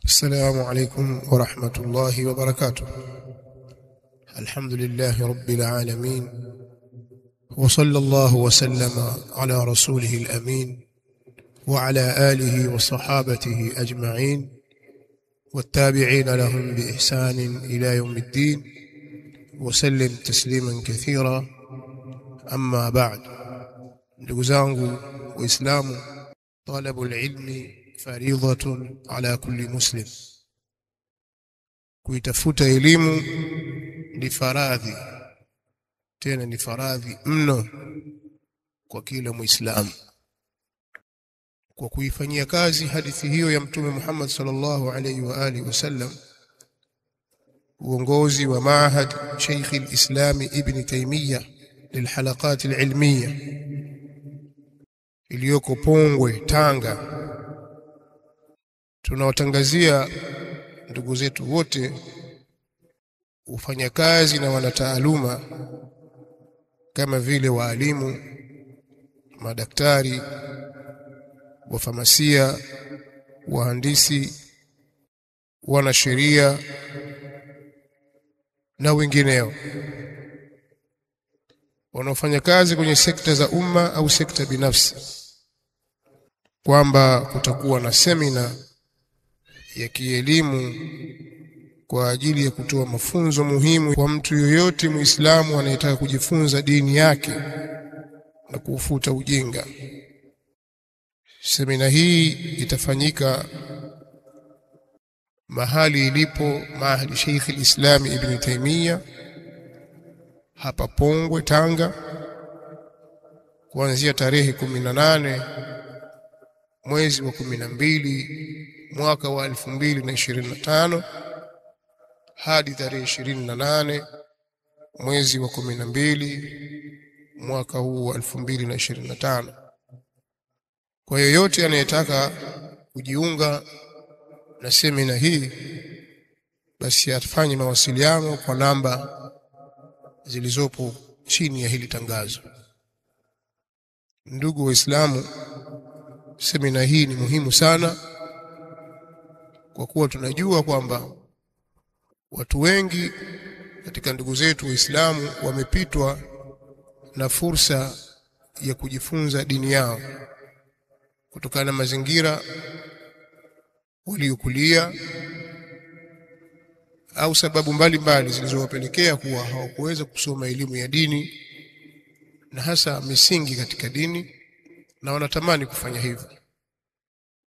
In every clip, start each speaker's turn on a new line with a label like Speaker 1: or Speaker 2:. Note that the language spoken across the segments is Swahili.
Speaker 1: السلام عليكم ورحمة الله وبركاته. الحمد لله رب العالمين، وصلى الله وسلم على رسوله الأمين وعلى آله وصحابته أجمعين والتابعين لهم بإحسان إلى يوم الدين وسلم تسليما كثيرا. أما بعد، نجزانه وإسلام طلب العلم فريضة على كل مسلم. kuitafuta elimu ni faradhi, tena ni faradhi mno kwa kila muislamu. Kwa kuifanyia kazi hadithi hiyo ya Mtume Muhammad sallallahu alayhi wa alihi wasallam, uongozi wa Maahad Sheikh al-Islam Ibn Taymiyyah lilhalaqat al-ilmiyya iliyoko Pongwe, Tanga, tunawatangazia ndugu zetu wote wafanyakazi na wanataaluma kama vile waalimu, madaktari, wafamasia, wahandisi, wanasheria na wengineo wanaofanya kazi kwenye sekta za umma au sekta binafsi, kwamba kutakuwa na semina ya kielimu kwa ajili ya kutoa mafunzo muhimu kwa mtu yoyote Muislamu anayetaka kujifunza dini yake na kufuta ujinga. Semina hii itafanyika mahali ilipo Maahad Sheikh al-Islam Ibn Taymiyyah hapa Pongwe, Tanga, kuanzia tarehe 18 mwezi wa 12 mwaka wa 2025 hadi tarehe 28 mwezi wa 12 mwaka huu wa 2025. Kwa yoyote anayetaka kujiunga na semina hii, basi afanye mawasiliano kwa namba zilizopo chini ya hili tangazo. Ndugu Waislamu, semina hii ni muhimu sana, kwa kuwa tunajua kwamba watu wengi katika ndugu zetu Waislamu wamepitwa na fursa ya kujifunza dini yao kutokana na mazingira waliokulia au sababu mbalimbali zilizowapelekea kuwa hawakuweza kusoma elimu ya dini na hasa misingi katika dini, na wanatamani kufanya hivyo.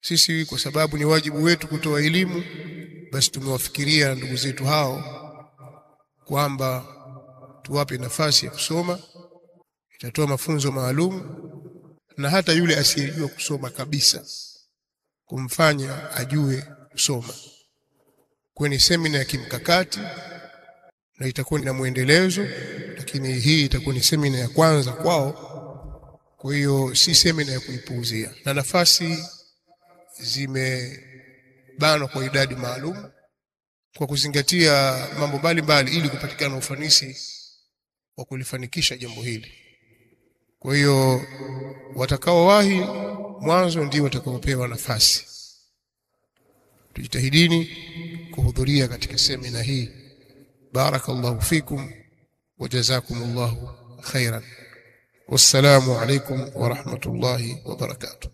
Speaker 1: Sisi kwa sababu ni wajibu wetu kutoa elimu, basi tumewafikiria ndugu zetu hao kwamba tuwape nafasi ya kusoma. Itatoa mafunzo maalum, na hata yule asiyejua kusoma kabisa kumfanya ajue kusoma. Kwenye semina ya kimkakati, na itakuwa na muendelezo, lakini hii itakuwa ni semina ya kwanza kwao. Kwa hiyo si semina ya kuipuuzia, na nafasi zimebanwa kwa idadi maalum kwa kuzingatia mambo mbalimbali ili kupatikana ufanisi wa kulifanikisha jambo hili. Kwa hiyo watakaowahi mwanzo ndio watakaopewa nafasi. Tujitahidini kuhudhuria katika semina hii. Barakallahu fikum wa jazakumullahu khairan. Wassalamu alaykum wa rahmatullahi wa barakatuh.